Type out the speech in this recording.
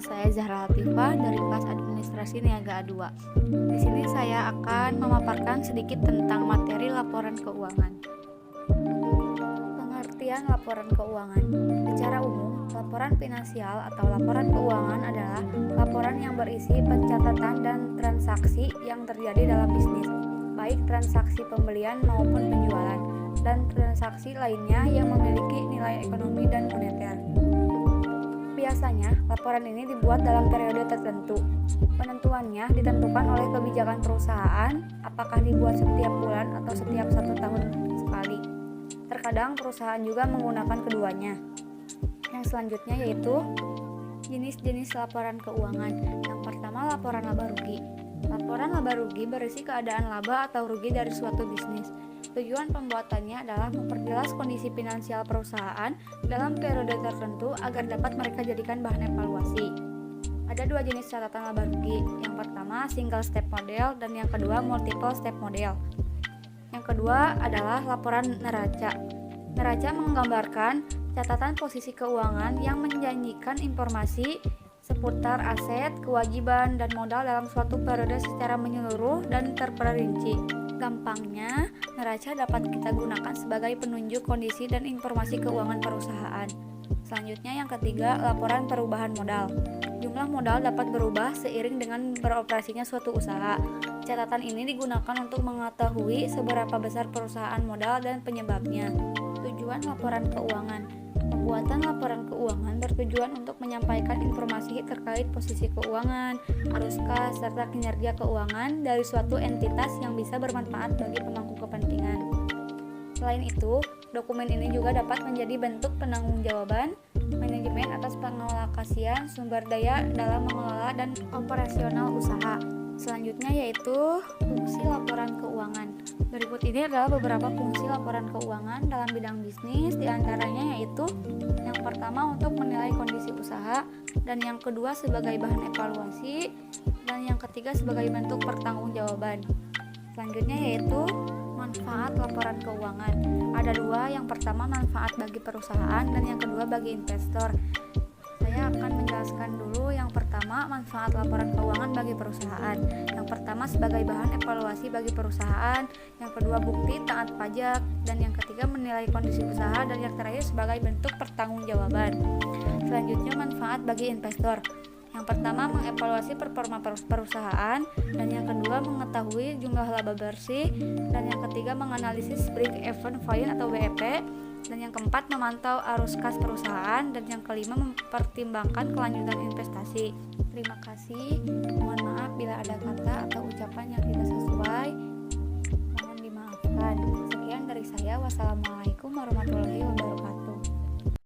saya Zahra Latifah dari kelas Administrasi Niaga A2. Di sini saya akan memaparkan sedikit tentang materi laporan keuangan. Pengertian laporan keuangan. Secara umum, laporan finansial atau laporan keuangan adalah laporan yang berisi pencatatan dan transaksi yang terjadi dalam bisnis, baik transaksi pembelian maupun penjualan, dan transaksi lainnya yang memiliki nilai ekonomi dan moneter. Biasanya, laporan ini dibuat dalam periode tertentu. Penentuannya ditentukan oleh kebijakan perusahaan, apakah dibuat setiap bulan atau setiap 1 tahun sekali. Terkadang perusahaan juga menggunakan keduanya. Yang selanjutnya yaitu jenis-jenis laporan keuangan. Yang pertama, laporan laba rugi. Laporan laba rugi berisi keadaan laba atau rugi dari suatu bisnis. Tujuan pembuatannya adalah memperjelas kondisi finansial perusahaan dalam periode tertentu agar dapat mereka jadikan bahan evaluasi. Ada 2 jenis catatan laba rugi. Yang pertama, single step model, dan yang kedua, multiple step model. Yang kedua adalah laporan neraca. Neraca menggambarkan catatan posisi keuangan yang menjanjikan informasi seputar aset, kewajiban, dan modal dalam suatu periode secara menyeluruh dan terperinci. Gampangnya, neraca dapat kita gunakan sebagai penunjuk kondisi dan informasi keuangan perusahaan. Selanjutnya yang ketiga, laporan perubahan modal. Jumlah modal dapat berubah seiring dengan beroperasinya suatu usaha. Catatan ini digunakan untuk mengetahui seberapa besar perusahaan modal dan penyebabnya. Tujuan laporan keuangan. Pembuatan laporan keuangan bertujuan untuk menyampaikan informasi terkait posisi keuangan, arus kas, serta kinerja keuangan dari suatu entitas yang bisa bermanfaat bagi pemangku kepentingan. Selain itu, dokumen ini juga dapat menjadi bentuk penanggung-jawaban manajemen atas pengalokasian sumber daya dalam mengelola dan operasional usaha. Selanjutnya yaitu fungsi laporan keuangan. Berikut ini adalah beberapa fungsi laporan keuangan dalam bidang bisnis, diantaranya yaitu yang pertama untuk menilai kondisi usaha, dan yang kedua sebagai bahan evaluasi, dan yang ketiga sebagai bentuk pertanggungjawaban. Selanjutnya yaitu manfaat laporan keuangan. Ada 2, yang pertama manfaat bagi perusahaan dan yang kedua bagi investor. Saya akan menjelaskan dulu yang pertama manfaat laporan keuangan bagi perusahaan. Yang pertama sebagai bahan evaluasi bagi perusahaan, yang kedua bukti taat pajak, dan yang ketiga menilai kondisi usaha, dan yang terakhir sebagai bentuk pertanggungjawaban. Selanjutnya manfaat bagi investor. Yang pertama mengevaluasi performa perusahaan, dan yang kedua mengetahui jumlah laba bersih, dan yang ketiga menganalisis break-even point atau BEP, dan yang keempat memantau arus kas perusahaan, dan yang kelima mempertimbangkan kelanjutan investasi. Terima kasih. Mohon maaf bila ada kata atau ucapan yang tidak sesuai, mohon dimaafkan. Sekian dari saya. Wassalamualaikum warahmatullahi wabarakatuh.